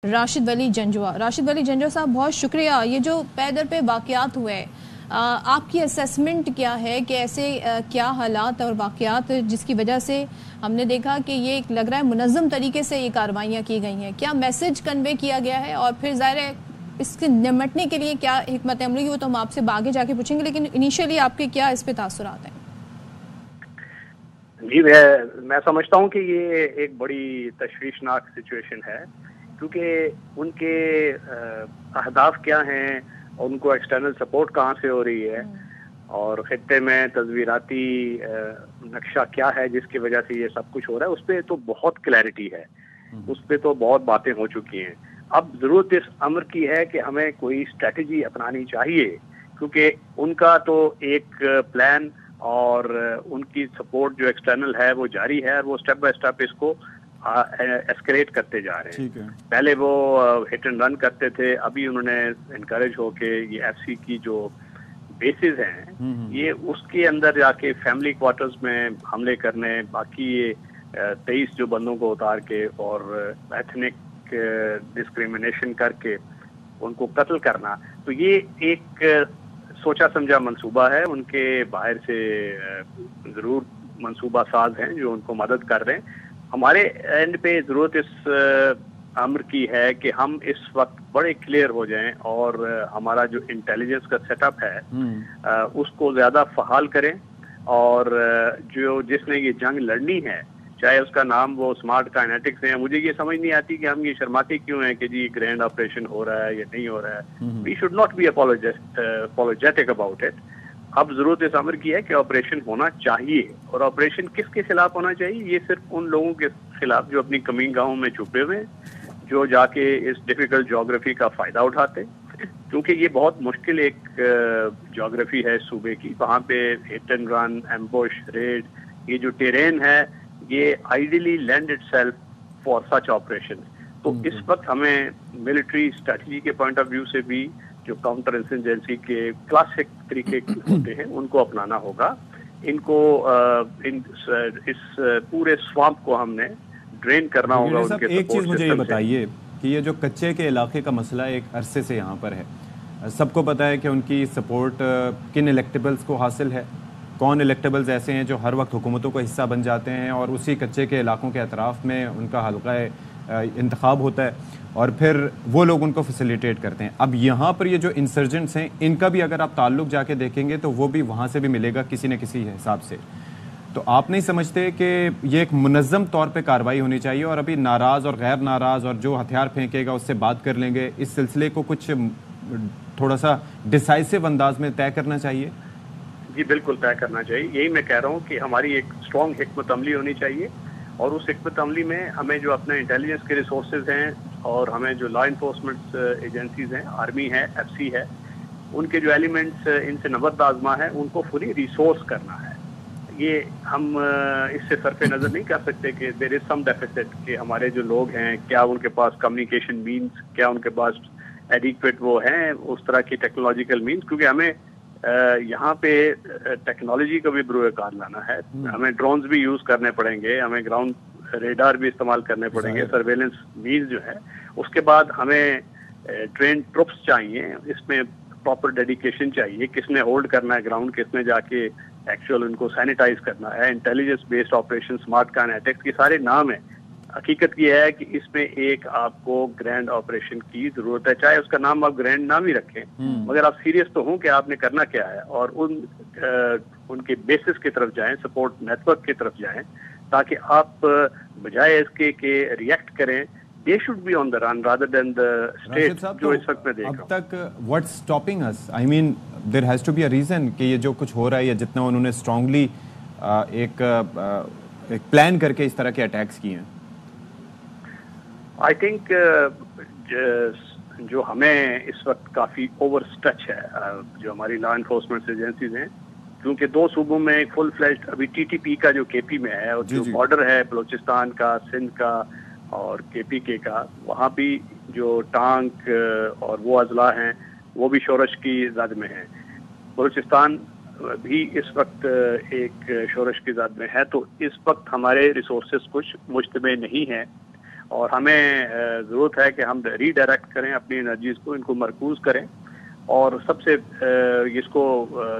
राशिद वली जंजुआ साहब, बहुत शुक्रिया। ये जो पै दर पे वाक़यात हुए, आपकी असेसमेंट क्या है कि ऐसे क्या हालात और वाक़यात जिसकी वजह से हमने देखा कि ये लग रहा है मुनज़्ज़म तरीके से ये कार्रवाइयाँ की गई हैं, क्या मैसेज कन्वे किया गया है और फिर ज़ाहिर है इससे निपटने के लिए क्या हिकमत अमली हुई, तो हम आपसे आगे जाके पूछेंगे, लेकिन इनिशियली आपके क्या इस पे तासुरात हैं? जी, मैं समझता हूँ कि ये एक बड़ी तशवीशनाक सिचुएशन है, क्योंकि उनके अहदाफ क्या हैं और उनको एक्सटर्नल सपोर्ट कहाँ से हो रही है और खित्ते में तस्वीराती नक्शा क्या है जिसकी वजह से ये सब कुछ हो रहा है, उस पर तो बहुत क्लैरिटी है, उस पर तो बहुत बातें हो चुकी हैं। अब ज़रूरत इस अमर की है कि हमें कोई स्ट्रेटजी अपनानी चाहिए, क्योंकि उनका तो एक प्लान और उनकी सपोर्ट जो एक्सटर्नल है वो जारी है और वो स्टेप बाय स्टेप इसको एस्केलेट करते जा रहे हैं। पहले वो हिट एंड रन करते थे, अभी उन्होंने इनकरेज होके ये एफसी की जो बेसिस हैं ये उसके अंदर जाके फैमिली क्वार्टर्स में हमले करने, बाकी ये 23 जो बंदों को उतार के और एथनिक डिस्क्रिमिनेशन करके उनको कत्ल करना, तो ये एक सोचा समझा मंसूबा है। उनके बाहर से जरूर मंसूबा साज हैं जो उनको मदद कर रहे हैं। हमारे एंड पे जरूरत इस अम्र की है कि हम इस वक्त बड़े क्लियर हो जाएं और हमारा जो इंटेलिजेंस का सेटअप है उसको ज्यादा फहाल करें, और जो जिसने ये जंग लड़नी है, चाहे उसका नाम वो स्मार्ट काइनेटिक्स है, मुझे ये समझ नहीं आती कि हम ये शर्माते क्यों हैं कि जी ग्रैंड ऑपरेशन हो रहा है या नहीं हो रहा है। We should not be apologetic about it. अब जरूरत इस अमर की है कि ऑपरेशन होना चाहिए, और ऑपरेशन किसके खिलाफ होना चाहिए? ये सिर्फ उन लोगों के खिलाफ जो अपनी कमी गाँव में छुपे हुए हैं, जो जाके इस डिफिकल्ट जोग्राफी का फायदा उठाते, क्योंकि ये बहुत मुश्किल एक जोग्राफी है सूबे की। वहाँ पे hit and run, ambush, red, ये जो टेरेन है ये ideally land itself for such operation. तो इस वक्त हमें मिलिट्री स्ट्रेटजी के पॉइंट ऑफ व्यू से भी जो काउंटर इंसर्जेंसी के क्लासिक तरीके होते हैं उनको अपनाना होगा। इनको इस पूरे स्वाम्प को हमने ड्रेन करना होगा उनके सपोर्ट। एक चीज़ मुझे ये बताइए कि ये जो कच्चे के इलाके का मसला एक अरसे से यहाँ पर है, सबको पता है कि उनकी सपोर्ट किन इलेक्टेबल्स को हासिल है, कौन इलेक्टेबल्स ऐसे हैं जो हर वक्त हुकूमतों का हिस्सा बन जाते हैं और उसी कच्चे के इलाकों के अतराफ़ में उनका हल्का इंतखाब होता है और फिर वो लोग उनको फैसिलिटेट करते हैं। अब यहाँ पर ये जो इंसर्जेंट्स हैं इनका भी अगर आप ताल्लुक जाके देखेंगे तो वो भी वहाँ से भी मिलेगा किसी न किसी हिसाब से। तो आप नहीं समझते कि ये एक मुनज़्ज़म तौर पे कार्रवाई होनी चाहिए और अभी नाराज़ और गैर नाराज़ और जो हथियार फेंकेगा उससे बात कर लेंगे, इस सिलसिले को कुछ थोड़ा सा डिसाइसिव अंदाज में तय करना चाहिए? जी बिल्कुल तय करना चाहिए। यही मैं कह रहा हूँ कि हमारी एक स्ट्रॉन्ग हिकमत अमली होनी चाहिए, और उस हिकमत अमली में हमें जो अपने इंटेलिजेंस के रिसोर्सेज हैं और हमें जो लॉ इन्फोर्समेंट एजेंसीज हैं, आर्मी है, एफसी है, उनके जो एलिमेंट्स इनसे नबर्द आजमा है उनको फुली रिसोर्स करना है। ये हम इससे सरफे नज़र नहीं कर सकते कि देयर इज सम डेफिसिट, कि हमारे जो लोग हैं क्या उनके पास कम्युनिकेशन मीन्स, क्या उनके पास एडिक्वेट वो हैं उस तरह की टेक्नोलॉजिकल मीन्स, क्योंकि हमें यहाँ पे टेक्नोलॉजी का भी बुरुकार लाना है। हमें ड्रोन्स भी यूज करने पड़ेंगे, हमें ग्राउंड रेडार भी इस्तेमाल करने पड़ेंगे, सर्वेलेंस मीन्स जो है। उसके बाद हमें ट्रेन ट्रुप्स चाहिए, इसमें प्रॉपर डेडिकेशन चाहिए, किसने होल्ड करना है ग्राउंड, किसने जाके एक्चुअल उनको सैनिटाइज करना है, intelligence based operation, smart kinetics, ये सारे नाम है। हकीकत ये है कि इसमें एक आपको ग्रैंड ऑपरेशन की जरूरत है, चाहे उसका नाम आप ग्रैंड नाम ही रखें, मगर आप सीरियस तो हों कि आपने करना क्या है, और उनके बेसिस की तरफ जाएं, सपोर्ट नेटवर्क की तरफ जाएं, ताकि आप बजाय इसके के रिएक्ट करें, they should be on the run rather than the state जो इस वक्त में देख रहा हूं। अब तक what's stopping us? I mean there has to be a reason कि ये जो कुछ हो रहा है या जितना उन्होंने स्ट्रांगली एक प्लान करके इस तरह के अटैक्स किए हैं। आई थिंक जो हमें इस वक्त काफ़ी ओवर स्ट्रेच है, जो हमारी लॉ इन्फोर्समेंट एजेंसीज हैं, क्योंकि दो सूबों में फुल फ्लैश्ड अभी टीटीपी का जो केपी में है और जो बॉर्डर है बलूचिस्तान का, सिंध का और केपीके का, वहाँ भी जो टांक और वो अजला हैं वो भी शोरश की जद में हैं। बलूचिस्तान भी इस वक्त एक शोरश की जद में है, तो इस वक्त हमारे रिसोर्सेज कुछ मुश्तबे नहीं हैं। اور ہمیں ضرورت ہے کہ ہم ری ڈائریکٹ کریں اپنی انرجیز کو، ان کو مرکوز کریں، اور سب سے اس کو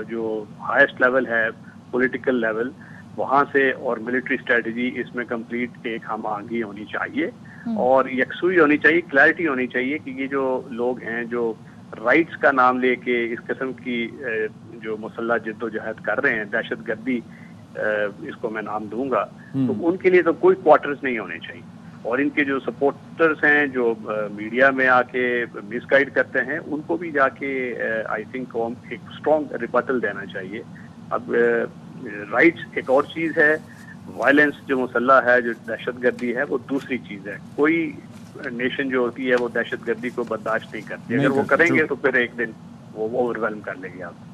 جو ہائیسٹ لیول ہے پولیٹیکل لیول وہاں سے اور ملٹری اسٹریٹجی اس میں کمپلیٹ ایک ہم آہنگی ہونی چاہیے اور یکسوئی ہونی چاہیے، کلیئرٹی ہونی چاہیے کہ یہ جو لوگ ہیں جو رائٹس کا نام لے کے اس قسم کی جو مسلح جد و جہد کر رہے ہیں، دہشت گردی اس کو میں نام دوں گا، تو ان کے لیے تو کوئی کوارٹرز نہیں ہونے چاہیے، اور ان کے جو سپورٹرز ہیں جو میڈیا میں آ کے مس گائیڈ کرتے ہیں ان کو بھی جا کے آئی تھنک ایک اسٹرانگ ریبٹل دینا چاہیے۔ اب رائٹس ایک اور چیز ہے، وائلنس جو مسلح ہے، جو دہشت گردی ہے، وہ دوسری چیز ہے۔ کوئی نیشن جو ہوتی ہے وہ دہشت گردی کو برداشت نہیں کرتی، اگر وہ کریں گے تو پھر ایک دن وہ اوور ویلم کر لیں گے آپ۔